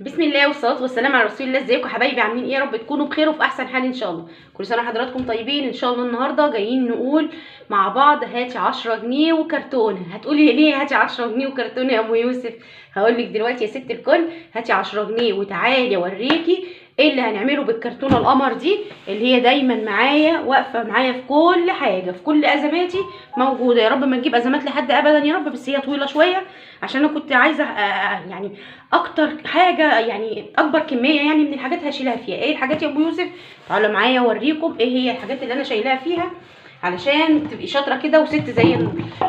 بسم الله والصلاه والسلام على رسول الله. ازيكم حبايبي؟ عاملين ايه؟ يا رب تكونوا بخير وفي احسن حال ان شاء الله. كل سنه وحضراتكم طيبين ان شاء الله. النهارده جايين نقول مع بعض هاتي 10 جنيه وكرتونه. هتقولي ليه هاتي 10 جنيه وكرتونه يا ام يوسف؟ هقول لك دلوقتي يا ست الكل. هاتي 10 جنيه وتعالي اوريكي ايه اللي هنعمله بالكرتونه القمر دي، اللي هي دايما معايا واقفه معايا في كل حاجه، في كل ازماتي موجوده. يا رب ما تجيب ازمات لحد ابدا يا رب، بس هي طويله شويه عشان انا كنت عايزه يعني اكتر حاجه، يعني اكبر كميه يعني من الحاجات هشيلها فيها. ايه الحاجات يا ابو يوسف؟ تعالوا معايا اوريكم ايه هي الحاجات اللي انا شايلاها فيها، علشان تبقي شاطره كده وست زي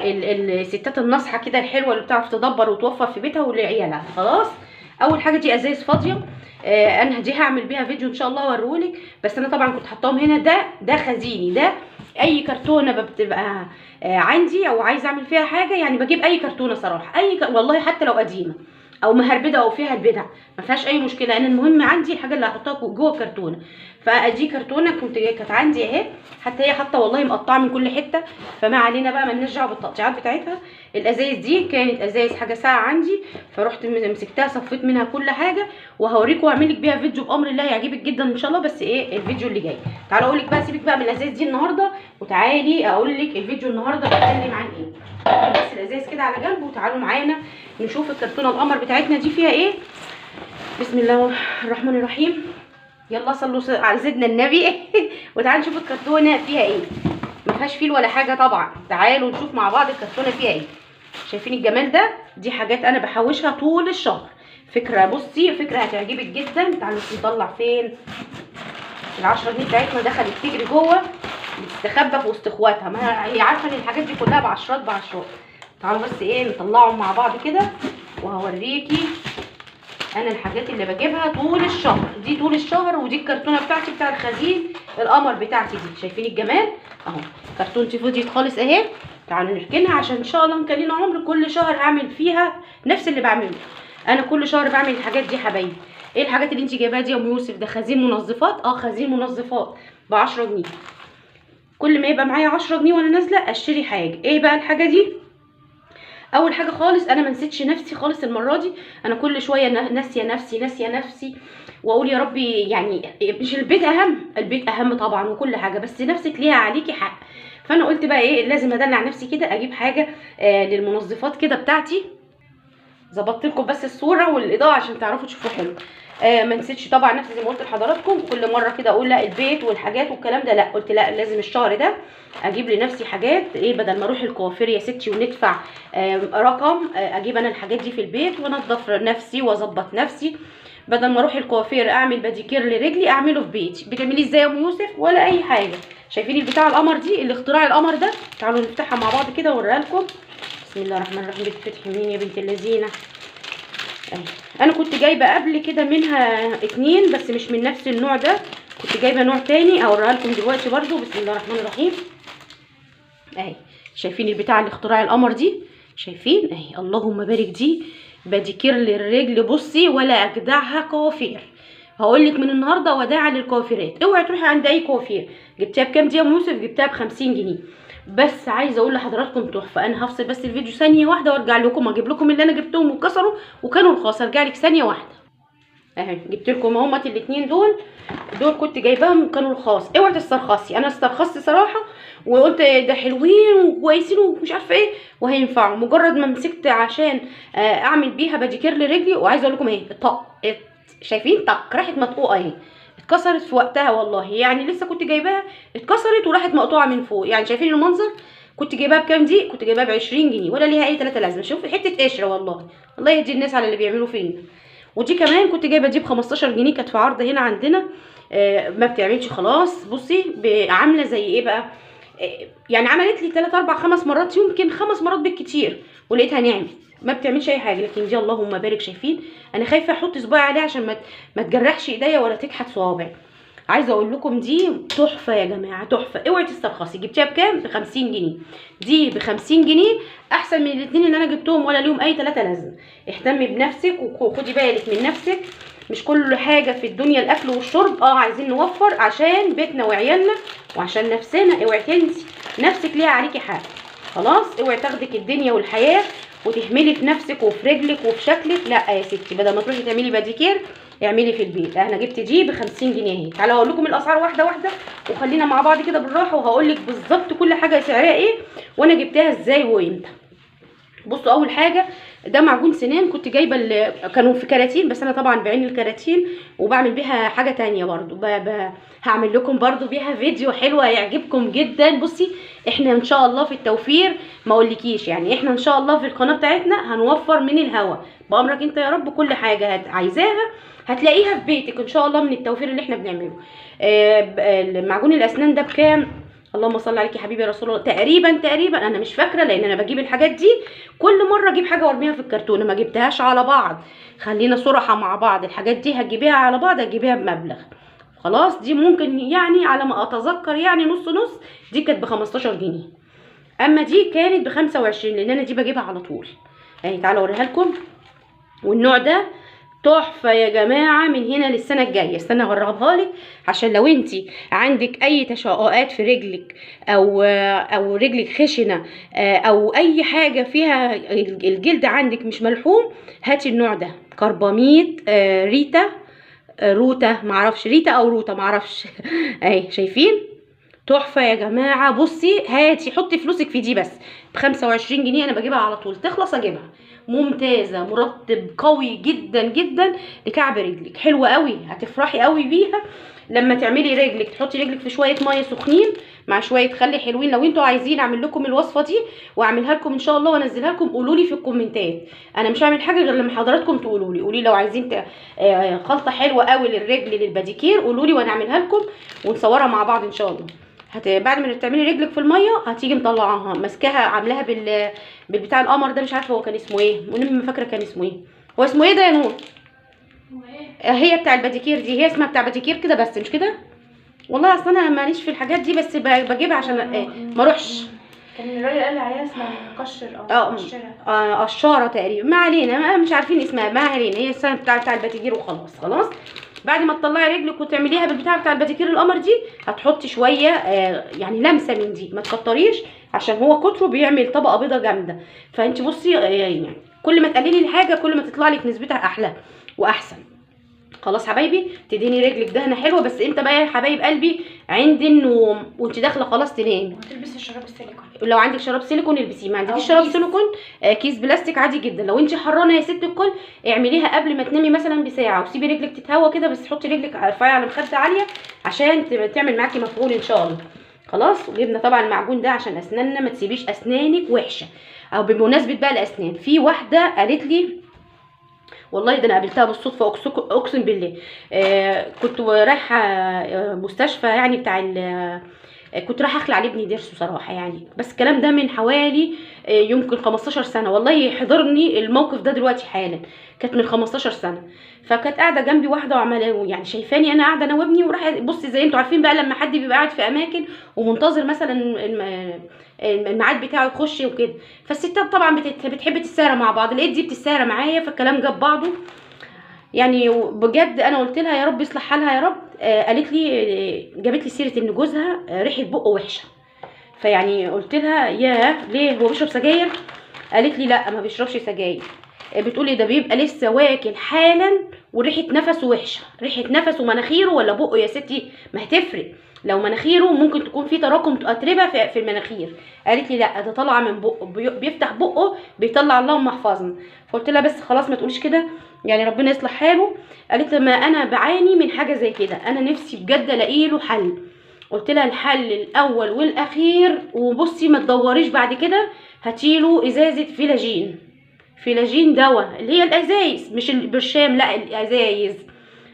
الستات الناصحه كده الحلوه اللي بتعرف تدبر وتوفر في بيتها ولعيالها. خلاص، اول حاجه دي ازايز فاضيه. انا دي هعمل بيها فيديو ان شاء الله اوريهولك، بس انا طبعا كنت حطاهم هنا. ده خزيني. ده اي كرتونه بتبقى عندي او عايزه اعمل فيها حاجه، يعني بجيب اي كرتونه صراحه، والله حتى لو قديمه او مهربده او فيها البدع ما فيهاش اي مشكله. انا المهم عندي الحاجه اللي هحطها جوه الكرتونه. فادي كرتونه كانت عندي اهي، حتى هي حتى والله مقطعه من كل حته، فما علينا بقى، مالناش دعوه بالتقطيعات بتاعتها. الازايز دي كانت ازايز حاجه ساعه عندي، فرحت مسكتها صفيت منها كل حاجه، وهوريكم واعمل لك بيها فيديو بامر الله هيعجبك جدا ان شاء الله. بس ايه الفيديو اللي جاي؟ تعالوا اقول لك بقى، سيبك بقى من الازايز دي النهارده وتعالي اقول لك الفيديو النهارده بتكلم عن ايه. بس الازايز كده على جنب وتعالوا معانا نشوف الكرتونه القمر بتاعتنا دي فيها ايه. بسم الله الرحمن الرحيم، يلا صلوا على سيدنا النبي وتعالوا نشوف الكرتونه فيها ايه. ما فيهاش فيل ولا حاجه طبعا. تعالوا نشوف مع بعض الكرتونه فيها ايه. شايفين الجمال ده؟ دي حاجات انا بحوشها طول الشهر. فكره، بصي فكره هتعجبك جدا. تعالوا نطلع فين ال10 جنيه بتاعتنا. دخلت تجري جوه بتستخبى في وسط اخواتها، ما هي عارفه ان الحاجات دي كلها بعشرات بعشرات. تعالوا بس ايه نطلعهم مع بعض كده وهوريكي انا الحاجات اللي بجيبها طول الشهر. دي طول الشهر، ودي الكرتونه بتاعتي بتاع الخزين القمر بتاعتي دي. شايفين الجمال اهو؟ كرتونتي فضيت خالص اهي. تعالوا نركنها عشان ان شاء الله نكلينا عمر كل شهر هعمل فيها نفس اللي بعمله. انا كل شهر بعمل الحاجات دي حبايبي. ايه الحاجات اللي انت جايباها دي يا ام يوسف؟ ده خزين منظفات. خزين منظفات ب10 جنيه. كل ما يبقى معايا 10 جنيه وانا نازله اشتري حاجه. ايه بقى الحاجه دي؟ اول حاجه خالص، انا ما نسيتش نفسي خالص المره دي. انا كل شويه ناسيه نفسي واقول يا ربي، يعني مش البيت اهم، البيت اهم طبعا وكل حاجه، بس نفسك ليها عليكي حق. فانا قلت بقى ايه، لازم ادلع نفسي كده، اجيب حاجه للمنظفات كده بتاعتي. ظبطت لكم بس الصوره والاضاءه عشان تعرفوا تشوفوا حلو. ما نسيتش طبعا نفسي زي ما قلت لحضراتكم. كل مره كده اقول لا البيت والحاجات والكلام ده، لا قلت لا لازم الشهر ده اجيب لنفسي حاجات. ايه، بدل ما اروح الكوافير يا ستي وندفع رقم، اجيب انا الحاجات دي في البيت وانضف نفسي واظبط نفسي. بدل ما اروح الكوافير اعمل باديكير لرجلي اعمله في بيتي. بتعمليه ازاي يا ام يوسف؟ ولا اي حاجه. شايفين البتاع القمر دي، الاختراع القمر ده؟ تعالوا نفتحها مع بعض كده واوريها لكم. بسم الله الرحمن الرحيم. بتفتحي منين يا بنت اللذينه؟ انا كنت جايبه قبل كده منها 2 بس مش من نفس النوع ده، كنت جايبه نوع تاني اوريها لكم دلوقتي برضو. بسم الله الرحمن الرحيم اهي. شايفين البتاع الاختراع القمر دي؟ شايفين اهي؟ اللهم بارك. دي باديكير للرجل. بصي ولا اجدعها كوافير. هقول لك من النهارده وداعا للكوافيرات، اوعي تروحي عند اي كوافير. جبتها بكام دي يا ام يوسف؟ جبتها ب50 جنيه. بس عايزه اقول لحضراتكم تحفه. انا هفصل بس الفيديو ثانيه واحده وارجع لكم اجيب لكم اللي انا جبتهم وكسروا وكانوا رخاص. ارجع لك ثانيه واحده اهي. جبت لكم اهمت الاثنين دول كنت جايباهم وكانوا رخاص. اوعي تسترخصي. انا استرخصت صراحه وقلت ده حلوين وكويسين ومش عارفه ايه وهينفعوا. مجرد ما مسكت عشان اعمل بيها باديكير لرجلي، وعايزه اقول لكم اهي شايفين طق راحت مطقوقه اهي، اتكسرت في وقتها والله. يعني لسه كنت جايباها اتكسرت وراحت مقطوعه من فوق. يعني شايفين المنظر؟ كنت جايباها بكام دي؟ كنت جايباها ب20 جنيه ولا ليها اي 3 لازمه. شوفي حته قشره والله. الله يهدي الناس على اللي بيعملوا فينا. ودي كمان كنت جايبه دي ب15 جنيه، كانت في عرض هنا عندنا. ما بتعملش خلاص. بصي عامله زي ايه بقى؟ يعني عملت لي 3 4 5 مرات، يمكن 5 مرات بالكتير، ولقيتها نعمت. ما بتعملش اي حاجه. لكن دي اللهم بارك. شايفين؟ انا خايفه احط صباعي عليها عشان ما تجرحش ايديا ولا تكحت صوابعي. عايزه اقول لكم دي تحفه يا جماعه، تحفه. اوعي تسترخصي. جبتيها بكام؟ ب50 جنيه. دي ب50 جنيه احسن من الاثنين اللي انا جبتهم ولا ليهم اي 3 لازمه. اهتمي بنفسك وخدي بالك من نفسك. مش كل حاجه في الدنيا الاكل والشرب. عايزين نوفر عشان بيتنا وعيالنا وعشان نفسنا. اوعي تنسي نفسك ليها عليكي حق. خلاص، اوعي تاخدك الدنيا والحياه وتهملي في نفسك وفي رجلك وفي شكلك. لا يا ستي، بدل ما تروحي تعملي باديكير اعملي في البيت. انا جبت دي ب 50 جنيه اهي. تعالوا اقول لكم الاسعار واحده واحده، وخلينا مع بعض كده بالراحه، وهقول لك بالظبط كل حاجه سعرها ايه وانا جبتها ازاي وامتى. بصوا، اول حاجه ده معجون سنان كنت جايبه كانوا في كراتين، بس انا طبعا بعين الكراتين وبعمل بيها حاجه تانية برضو. هعمل لكم برضو بيها فيديو حلو هيعجبكم جدا. بصي، احنا ان شاء الله في التوفير ما اقولكيش، يعني احنا ان شاء الله في القناه بتاعتنا هنوفر من الهوا بامرك انت يا رب. كل حاجه عايزاها هتلاقيها في بيتك ان شاء الله من التوفير اللي احنا بنعمله. معجون الاسنان ده بكام؟ اللهم صل عليك يا حبيبي يا رسول الله. تقريبا انا مش فاكره، لان انا بجيب الحاجات دي كل مره اجيب حاجه وارميها في الكرتونه، ما جبتهاش على بعض. خلينا صراحه مع بعض، الحاجات دي هتجيبيها على بعض هتجيبيها بمبلغ. خلاص، دي ممكن يعني على ما اتذكر يعني نص نص. دي كانت ب 15 جنيه، اما دي كانت ب 25، لان انا دي بجيبها على طول. يعني تعالوا اوريها لكم. والنوع ده تحفه يا جماعه من هنا للسنه الجايه. استنى اجربها لك، عشان لو انت عندك اي تشققات في رجلك او رجلك خشنه، او اي حاجه فيها الجلد عندك مش ملحوم، هاتي النوع ده. كرباميد ريتا روتا، معرفش ريتا او روتا معرفش اهي شايفين؟ تحفه يا جماعه. بصي، هاتي حطي فلوسك في دي بس ب 25 جنيه. انا بجيبها على طول، تخلص اجيبها. ممتازه، مرطب قوي جدا جدا لكعب رجلك، حلوه قوي، هتفرحي قوي بيها. لما تعملي رجلك تحطي رجلك في شويه ميه سخنين مع شويه خل حلوين. لو انتوا عايزين اعمل لكم الوصفه دي واعملها لكم ان شاء الله وانزلها لكم، قولوا لي في الكومنتات. انا مش هعمل حاجه غير لما حضراتكم تقولوا لي. قولي لو عايزين خلطه حلوه قوي للرجل للباديكير، قولوا لي وانا اعملها لكم ونصورها مع بعض ان شاء الله. بعد ما تعملي رجلك في الميه هتيجي مطلعاها ماسكاها عاملاها بالبتاع القمر ده، مش عارفه هو كان اسمه ايه، المهم فاكره كان اسمه ايه. هو اسمه ايه ده يا نور؟ هي بتاع الباديكير دي، هي اسمها بتاع باديكير كده بس مش كده؟ والله اصل انا ماليش في الحاجات دي، بس بجيبها عشان ما اروحش. كان الراجل قال لي عليها اسمها مقشر او مقشره، قشاره تقريبا، ما علينا، مش عارفين اسمها، ما علينا. هي السنه بتاع الباديكير وخلاص. خلاص، بعد ما تطلعي رجلك وتعمليها بالبتاع بتاع الباديكير القمر دي، هتحطي شويه يعني لمسه من دي، ما تكتريش عشان هو كتره بيعمل طبقه بيضه جامده. فانت بصي يعني كل ما تقللي الحاجه كل ما تطلع لك نسبتها احلى واحسن. خلاص حبايبي، تدهني رجلك دهنه حلوه، بس امتى بقى يا حبايب قلبي؟ عند النوم وانت داخله خلاص تنامي. وتلبسي الشراب السيليكون. لو عندك شراب سيليكون البسيه، ما عندكيش شراب سيليكون كيس بلاستيك عادي جدا. لو انت حرانه يا ست الكل اعمليها قبل ما تنامي مثلا بساعه، وسيبي رجلك تتهوى كده، بس حطي رجلك ارفعي على مخده عاليه عشان تعمل معاكي مفعول ان شاء الله. خلاص، وجبنا طبعا المعجون ده عشان اسناننا ما تسيبيش اسنانك وحشه. او بمناسبه بقى الاسنان، في واحده قالت لي والله ده انا قابلتها بالصدفه، اقسم بالله. كنت رايحه مستشفى يعني بتاع كنت رايحه اخلع لابني ضرسه صراحه يعني، بس الكلام ده من حوالي يمكن 15 سنه. والله حضرني الموقف ده دلوقتي حالا، كانت من 15 سنه. فكانت قاعده جنبي واحده وعماله يعني شايفاني انا قاعده انا وابني، وراح بصي زي انتوا عارفين بقى لما حد بيبقى قاعد في اماكن ومنتظر مثلا الميعاد بتاعه يخش وكده، فالستات طبعا بتحب تتسارى مع بعض. لقيت دي بتتسارى معايا، فالكلام جاب بعضه يعني. بجد انا قلت لها يا رب يصلح حالها يا رب. قالت لي جابت لي سيره ان جوزها ريحه بقه وحشه. فيعني قلت لها ياه ليه، هو بيشرب سجاير؟ قالت لي لا ما بيشربش سجاير. بتقولي ده بيبقى لسه واكل حالا وريحه نفسه وحشه. ريحه نفسه مناخيره ولا بقه يا ستي؟ ما هتفرق. لو مناخيره ممكن تكون في تراكم اتربه في المناخير. قالت لي لا ده طالعه من بقه، بيفتح بقه بيطلع اللهم احفظنا. فقلت لها بس خلاص ما تقوليش كده يعني، ربنا يصلح حاله. قالت لي ما انا بعاني من حاجه زي كده، انا نفسي بجد الاقي له حل. قلت لها الحل الاول والاخير، وبصي ما تدوريش بعد كده، هاتيله ازازه فيلاجين دواء اللي هي الازايز مش البرشام، لا الازايز.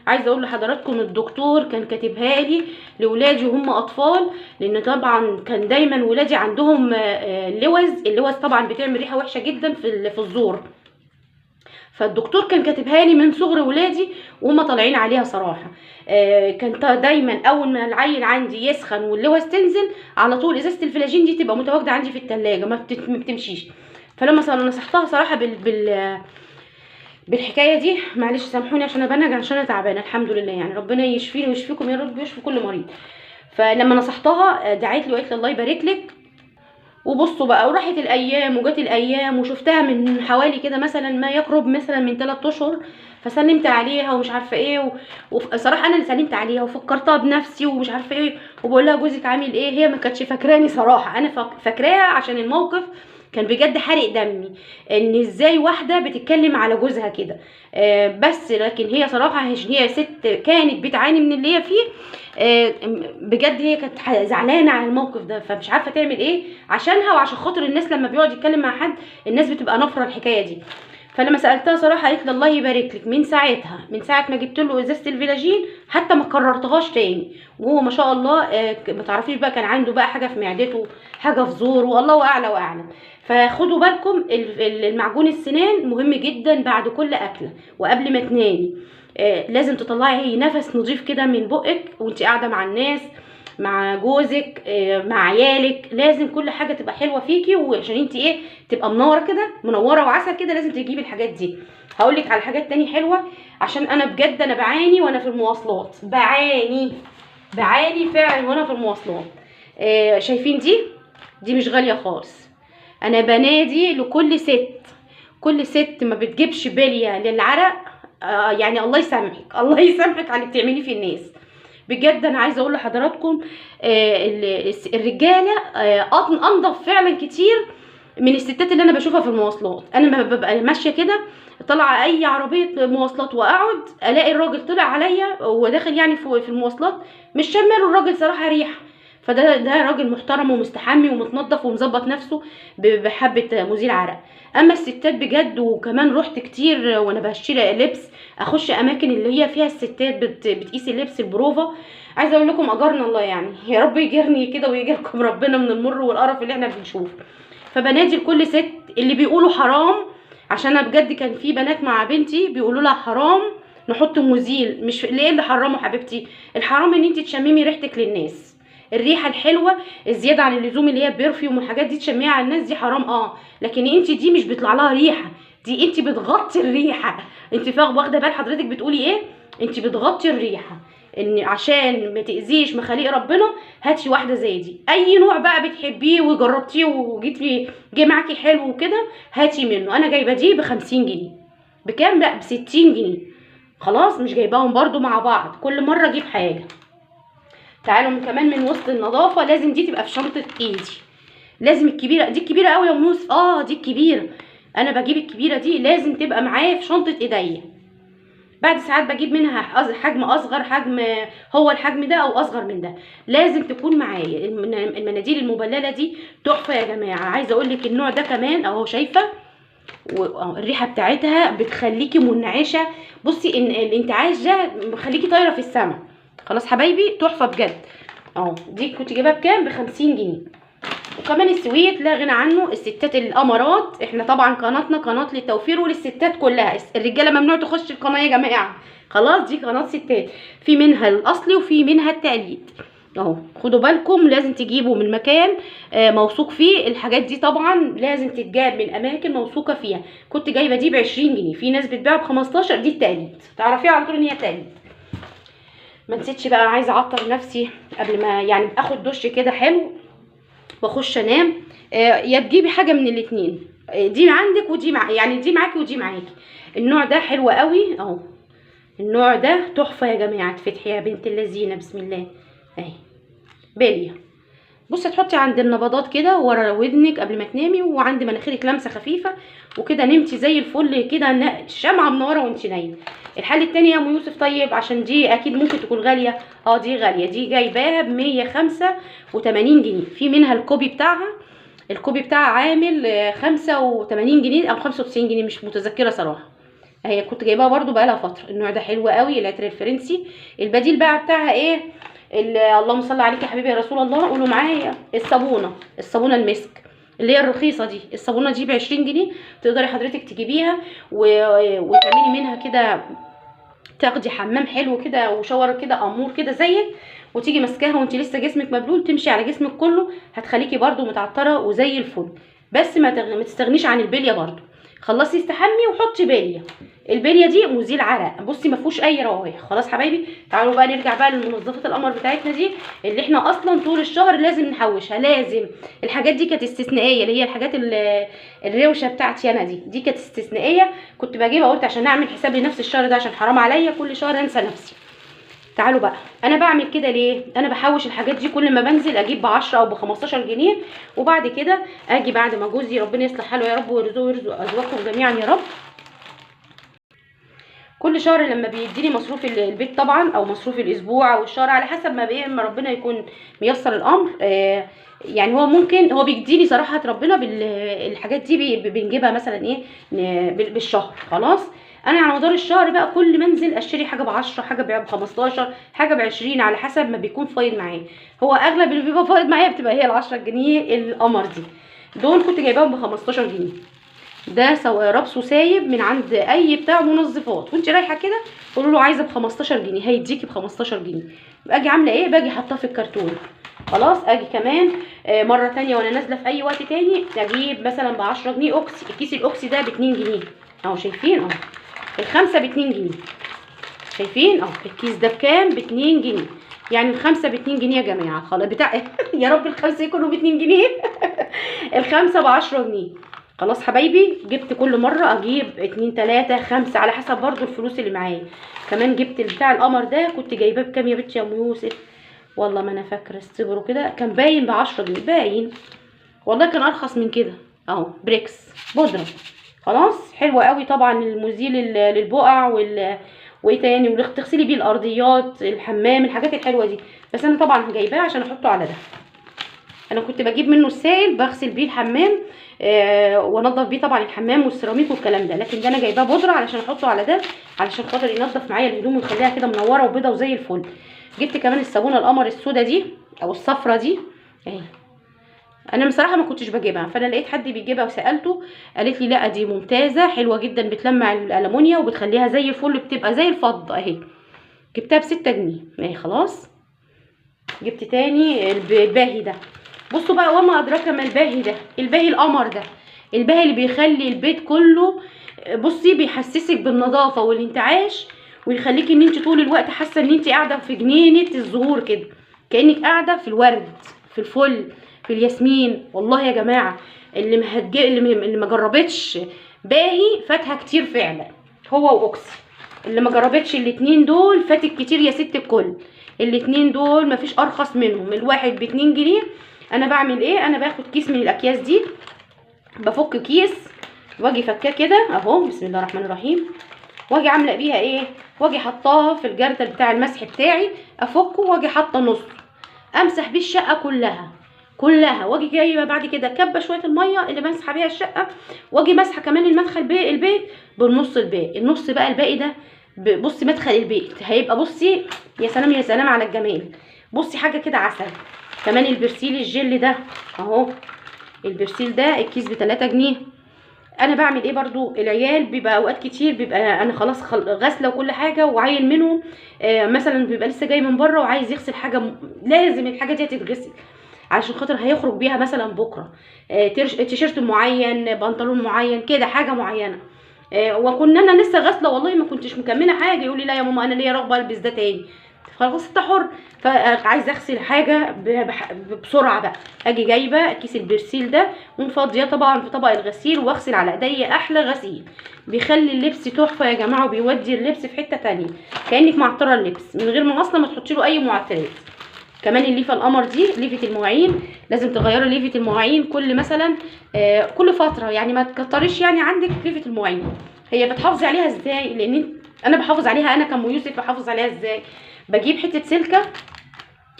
عايزه اقول لحضراتكم الدكتور كان كاتبها لي لاولادي وهم اطفال، لان طبعا كان دايما ولادي عندهم اللوز طبعا بتعمل ريحه وحشه جدا في الزور. فالدكتور كان كاتبها لي من صغر ولادي وهم طالعين عليها صراحه. كان دايما اول ما العيل عندي يسخن واللوز تنزل على طول ازازه الفلاجين دي تبقى متواجده عندي في الثلاجه ما بتمشيش. فلما نصحتها صراحه بالحكايه دي، معلش سامحوني عشان انا بنهج عشان انا تعبانه الحمد لله يعني، ربنا يشفيني ويشفيكم يا رب ويشفي كل مريض. فلما نصحتها دعيت لي وقالت لي الله يبارك لك، وبصوا بقى، وراحت الايام وجت الايام، وشفتها من حوالي كده مثلا ما يقرب مثلا من 3 اشهر، فسلمت عليها ومش عارفه ايه وصراحه انا اللي سلمت عليها وفكرتها بنفسي ومش عارفه ايه، وبقول لها جوزك عامل ايه. هي ما كانتش فاكراني صراحه، انا فاكراها عشان الموقف كان بجد حارق دمي، ان ازاي واحده بتتكلم على جوزها كده. بس لكن هي صراحه هي ست كانت بتعاني من اللي هي فيه. بجد هي كانت زعلانه على الموقف ده، فمش عارفه تعمل ايه عشانها وعشان خاطر الناس. لما بيقعد يتكلم مع حد الناس بتبقى نافره الحكايه دي. فلما سالتها صراحه قالت لي الله يبارك لك، من ساعتها من ساعه ما جبت له ازازه الفيلاجين حتى ما كررتهاش تاني. وهو ما شاء الله ما تعرفيش بقى كان عنده بقى حاجه في معدته، حاجه في زوره، والله اعلى واعلم. فخدوا بالكم المعجون السنان مهم جدا بعد كل اكله وقبل ما تنامي. لازم تطلعي نفس نظيف كده من بقك وانت قاعده مع الناس، مع جوزك، مع عيالك. لازم كل حاجه تبقى حلوه فيكي، وعشان انت ايه تبقى منوره كده، منوره وعسل كده، لازم تجيبي الحاجات دي. هقولك على حاجات تاني حلوه، عشان انا بجد انا بعاني وانا في المواصلات، بعاني فعلا وانا في المواصلات. شايفين دي مش غاليه خالص. انا بنادي لكل ست، كل ست ما بتجيبش باليه للعرق، يعني الله يسامحك، الله يسامحك على اللي بتعمليه في الناس. بجد انا عايزه اقول لحضراتكم الرجاله انضف فعلا كتير من الستات اللي انا بشوفها في المواصلات. انا ما ببقى ماشيه كده طالعه اي عربيه مواصلات واقعد الاقي الراجل طلع عليا وهو داخل يعني في المواصلات، مش شامل الراجل صراحه ريحه. ده راجل محترم ومستحمي ومتنظف ومظبط نفسه بحبه مزيل عرق. اما الستات بجد، وكمان رحت كتير وانا بشتري لبس، اخش اماكن اللي هي فيها الستات بتقيس اللبس البروفا. عايزه اقول لكم اجرنا الله، يعني يا رب يجرني كده ويجركم ربنا من المر والقرف اللي احنا بنشوفه. فبنادي لكل ست اللي بيقولوا حرام، عشان انا بجد كان في بنات مع بنتي بيقولوا لها حرام نحط مزيل. مش ليه اللي حرمه حبيبتي؟ الحرام ان انت تشممي ريحتك للناس، الريحه الحلوه الزياده عن اللزوم اللي هي بيرفيوم والحاجات دي تشميها على الناس، دي حرام. لكن انت دي مش بيطلع لها ريحه، دي انت بتغطي الريحه. انت واخده بال حضرتك بتقولي ايه؟ انت بتغطي الريحه، ان عشان ما تاذيش مخاليق ربنا. هاتي واحده زي دي، اي نوع بقى بتحبيه وجربتيه جه معاكي حلو وكده، هاتي منه. انا جايبه دي ب50 جنيه. بكام؟ لا ب60 جنيه. خلاص مش جايباهم برضو مع بعض، كل مره اجيب حاجه. تعالوا كمان من وسط النظافه، لازم دي تبقى في شنطه ايدي. لازم الكبيره دي، الكبيره قوي يا منوس، دي الكبيره. انا بجيب الكبيره دي لازم تبقى معايا في شنطه ايديا. بعد ساعات بجيب منها حجم اصغر، حجم هو الحجم ده او اصغر من ده، لازم تكون معايا. المناديل المبلله دي تحفه يا جماعه. عايزه اقول لك النوع ده كمان اهو، شايفه والريحه بتاعتها بتخليكي منعشه. بصي ان الانتعاش ده بيخليكي طايره في السما. خلاص حبايبي، تحفه بجد. دي كنت جايبها بكام؟ ب50 جنيه. وكمان السويت لا غنى عنه، الستات الامارات. احنا طبعا قناتنا قناه للتوفير وللستات كلها، الرجاله ممنوع تخش القناه يا جماعه. خلاص دي قناه ستات، في منها الاصلي وفي منها التقليد. خدوا بالكم، لازم تجيبوا من مكان موثوق فيه. الحاجات دي طبعا لازم تتجاب من اماكن موثوقه فيها. كنت جايبه دي ب20 جنيه، في ناس بتبيع ب15. دي التقليد، تعرفيها على طول ان هي تقليد. ما نسيتش بقى، عايزه اعطر نفسي قبل ما يعني اخد دش كده حلو واخش انام. يا تجيبي حاجه من الاتنين، دي عندك ودي يعني دي معاكي ودي معاكي. النوع ده حلو قوي النوع ده تحفه يا جماعه. تفتحي يا بنت اللذينه بسم الله اهي باليه. بصي تحطي عند النبضات كده ورا ودنك قبل ما تنامي، وعند مناخيرك لمسه خفيفه، وكده نمتي زي الفل كده، الشمعه منوره وانت نايمه. الحل التاني يا ام يوسف، طيب عشان دي اكيد ممكن تكون غاليه. دي غاليه، دي جايباها ب185 جنيه. في منها الكوبي بتاعها عامل 85 جنيه او 95 جنيه، مش متذكره صراحه. هي كنت جايباها برده بقالها فتره. النوع ده حلو قوي، العطر الفرنسي. البديل بقى بتاعها ايه؟ اللهم صل عليك يا حبيبي يا رسول الله، قولوا معايا، الصابونه المسك اللي هي الرخيصه دي. الصابونه دي ب20 جنيه، تقدري حضرتك تجيبيها وتعملي منها كده، تاخدي حمام حلو كده وشاور كده امور كده زيك، وتيجي ماسكاها وانت لسه جسمك مبلول، تمشي على جسمك كله، هتخليكي برده متعطره وزي الفل. بس ما تستغنيش عن البليه برده. خلصي استحمي وحطي باليه. البليه دي مزيل عرق، بصي ما فيهوش اي روايح. خلاص حبايبي، تعالوا بقى نرجع بقى لمنظفات القمر بتاعتنا دي اللي احنا اصلا طول الشهر لازم نحوشها. لازم الحاجات دي كانت استثنائيه، اللي هي الحاجات الروشه بتاعتي انا دي كانت استثنائيه، كنت بجيبها قلت عشان اعمل حساب لنفس الشهر ده، عشان حرام عليا كل شهر انسى نفسي. تعالوا بقى، انا بعمل كده ليه؟ انا بحوش الحاجات دي كل ما بنزل اجيب ب10 او ب15 جنيه، وبعد كده اجي بعد ما جوزي ربنا يصلح حاله يا رب ويرزقه ويرزق ازواجكم جميعا يا رب، كل شهر لما بيديني مصروف البيت طبعا او مصروف الاسبوع او الشهر على حسب ما ربنا يكون ميسر الامر. يعني هو ممكن هو بيديني صراحه ربنا بالحاجات دي بنجيبها مثلا ايه بالشهر. خلاص انا على مدار الشهر بقى كل ما انزل اشتري حاجه ب10، حاجه ب15، حاجه ب20 على حسب ما بيكون فايض معايا. هو اغلب اللي بيبقى فايض معايا بتبقى هي ال10 جنيه القمر دي، دول كنت جايباهم ب15 جنيه. ده رابسه سايب من عند اي بتاع منظفات، وانت رايحه كده قولوا له عايزه ب15 جنيه هيديكي ب15 جنيه. باجي عامله ايه؟ باجي حاطاه في الكرتون. خلاص اجي كمان مره تانية وانا نازله في اي وقت تاني اجيب مثلا ب10 جنيه اوكسي. الكيس الاوكسي ده ب2 جنيه اهو، شايفين اهو الخمسه ب2 جنيه، شايفين اهو الكيس ده بكام؟ ب2 جنيه، يعني الخمسه ب2 جنيه يا جماعه. خلاص بتاع يا رب الخمسه يكونوا ب2 جنيه الخمسه ب10 جنيه. خلاص حبايبي، جبت كل مره اجيب 2 3 5 على حسب برضو الفلوس اللي معايا. كمان جبت بتاع القمر ده كنت جايباه بكام يا بنتي يا ام يوسف؟ والله ما انا فاكره، استبروا كده، كان باين ب10 جنيه، باين والله كان ارخص من كده اهو. بريكس بودره، خلاص حلوه قوي طبعا، المزيل للبقع وايه تاني، وتغسلي بيه الارضيات الحمام، الحاجات الحلوه دي. بس انا طبعا جايباه عشان احطه على ده. انا كنت بجيب منه السائل بغسل بيه الحمام وانضف بيه طبعا الحمام والسيراميك والكلام ده، لكن ده انا جايباه بودره علشان احطه على ده، علشان خاطر ينضف معايا الهدوم ويخليها كده منوره وبيضه وزي الفل. جبت كمان الصابونه القمر السودا دي او الصفرة دي اهي. انا بصراحه ما كنتش بجيبها، فانا لقيت حد بيجيبها وسالته، قالت لي لا دي ممتازه حلوه جدا، بتلمع الالومنيا وبتخليها زي الفل، بتبقى زي الفضه اهي. جبتها ب6 جنيه اهي. خلاص جبت تاني الباهي ده. بصوا بقى، وما ادراك ما الباهي ده، الباهي القمر ده، الباهي اللي بيخلي البيت كله بصي بيحسسك بالنظافه والانتعاش، ويخليكي ان انت طول الوقت حاسه ان انت قاعده في جنينه الزهور كده، كانك قاعده في الورد، في الفل، في الياسمين. والله يا جماعه اللي ما جربتش باهي فاتها كتير فعلا، هو واوكسي. اللي ما جربتش الاتنين دول فاتك كتير يا ست الكل. الاتنين دول مفيش ارخص منهم، الواحد ب2 جنيه. انا بعمل ايه؟ انا باخد كيس من الاكياس دي، بفك كيس واجي فكاه كده اهو، بسم الله الرحمن الرحيم، واجي عامله بيها ايه؟ واجي حطاها في الجردل بتاع المسح بتاعي، افكه واجي حاطه نص، امسح بيه الشقه كلها، واجي جايبه بعد كده كبه شويه الميه اللي بمسح بيها الشقه، واجي مسحه كمان المدخل البيت بالنص الباقي. النص بقى الباقي ده بصي مدخل البيت هيبقى بصي يا سلام يا سلام على الجمال، بصي حاجه كده عسل. كمان البرسيل الجل ده اهو، البرسيل ده الكيس ب3 جنيه. انا بعمل ايه برضو؟ العيال بيبقى اوقات كتير بيبقى انا خلاص غاسله وكل حاجه، وعيل منهم مثلا بيبقى لسه جاي من بره وعايز يغسل حاجه، لازم الحاجه دي تتغسل علشان خاطر هيخرج بيها مثلا بكره، تيشيرت معين، بنطلون معين كده، حاجه معينه. وكنا انا لسه غاسله والله ما كنتش مكمله حاجه، يقول لي لا يا ماما انا ليا رغبه البس ده تاني. خلاص انت حر. فعايز اغسل حاجه بسرعه بقى، اجي جايبه كيس البرسيل ده ومفضيه طبعا في طبق الغسيل، واغسل على ايديا احلى غسيل، بيخلي اللبس تحفه يا جماعه، وبيودي اللبس في حته تانية كانك معطره اللبس من غير ما اصلا ما تحطي له اي معطرات. كمان الليفه القمر دي، ليفه المواعين، لازم تغيري ليفه المواعين كل مثلا كل فتره، يعني ما تكتريش يعني عندك ليفه المواعين. هي بتحافظي عليها ازاي؟ لان انا بحافظ عليها، انا كأم يوسف بحافظ عليها ازاي؟ بجيب حته سلكه،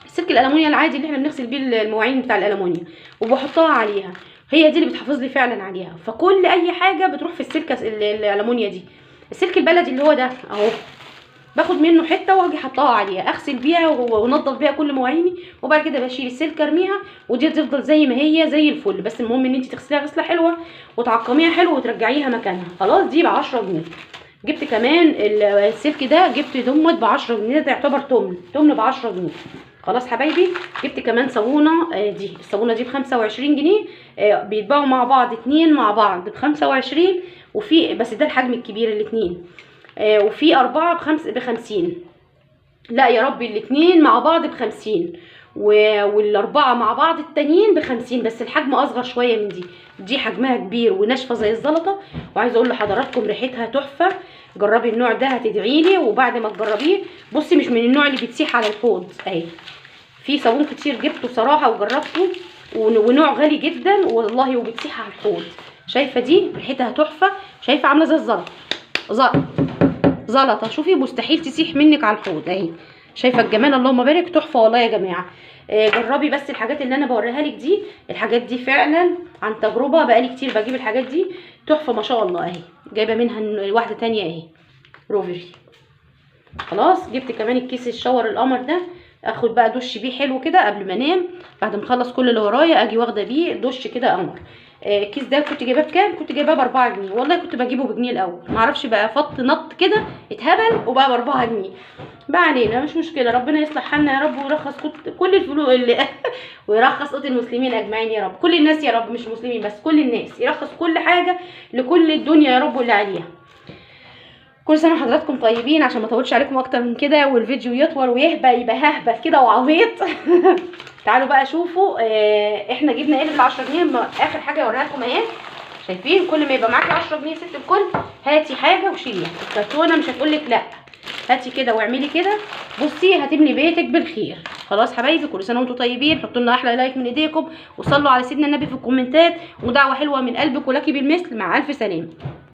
السلك الالومنيا العادي اللي احنا بنغسل بيه المواعين بتاع الالومنيا، وبحطها عليها، هي دي اللي بتحافظ لي فعلا عليها. فكل اي حاجه بتروح في السلكه الالومنيا دي. السلك البلدي اللي هو ده اهو، باخد منه حته واجي حطها عليها، اغسل بيها وانضف بيها كل مواعيني، وبعد كده بشيل السلكه ارميها، ودي تفضل زي ما هي زي الفل. بس المهم ان انت تغسليها غسله حلوه وتعقميها حلو وترجعيها مكانها. خلاص دي ب10 جنيه. جبت كمان السلك ده، جبت دمت ب10 جنيه، ده يعتبر تمن ب10 جنيه. خلاص حبايبي. جبت كمان صابونه دي، الصابونه دي ب25 جنيه. بيتباعوا مع بعض 2 مع بعض ب25، وفي بس ده الحجم الكبير الاتنين. وفي 4 ب50. لا يا ربي، الاتنين مع بعض ب50 والاربعه مع بعض التانيين ب50، بس الحجم اصغر شويه من دي حجمها كبير وناشفه زي الزلطه. وعايزه اقول لحضراتكم ريحتها تحفه. جربي النوع ده هتدعي لي. وبعد ما تجربيه بصي، مش من النوع اللي بتسيح على الحوض اهي. في صابون كتير جبته صراحه وجربته، ونوع غالي جدا والله وبتسيح على الحوض. شايفه دي ريحتها تحفه، شايفه عامله زي زلطه. شوفي مستحيل تسيح منك على الحوض اهي. شايفه الجمال، اللهم بارك، تحفه والله يا جماعه. جربي بس الحاجات اللي انا بوريها لك دي. الحاجات دي فعلا عن تجربه، بقالي كتير بجيب الحاجات دي، تحفه ما شاء الله اهي. جايبه منها واحده تانية اهي روفري. خلاص جبت كمان الكيس الشاور القمر ده، اخد بقى دش بيه حلو كده قبل ما انام، بعد ما اخلص كل اللي ورايا اجي واخده بيه دش كده قمر. الكيس ده كنت جايباه بكام؟ كنت جايباه ب4 جنيه، والله كنت بجيبه بجنيه الاول، معرفش بقى فط نط كده اتهبل وبقى ب4 جنيه. بقى علينا مش مشكله، ربنا يصلح حالنا يا رب، ويرخص كل الفلوس اللي ويرخص قوت المسلمين اجمعين يا رب، كل الناس يا رب، مش مسلمين بس، كل الناس، يرخص كل حاجه لكل الدنيا يا رب واللي عليها. كل سنه وحضراتكم طيبين، عشان ما اطولش عليكم اكتر من كده والفيديو يطول ويهبل يبقى ههبل كده وعبيط. تعالوا بقى شوفوا احنا جبنا ايه بال10 جنيه. اخر حاجه اوريها لكم اهي. شايفين كل ما يبقى معاكي 10 جنيه ست الكل هاتي حاجه وشيليها. الكرتونه مش هتقولك لا، هاتي كده واعملي كده، بصي هتبني بيتك بالخير. خلاص حبايبي، كل سنه وانتم طيبين. حطوا لنا احلى لايك من ايديكم، وصلوا على سيدنا النبي في الكومنتات، ودعوه حلوه من قلبك ولك بالمثل. مع الف سلامه.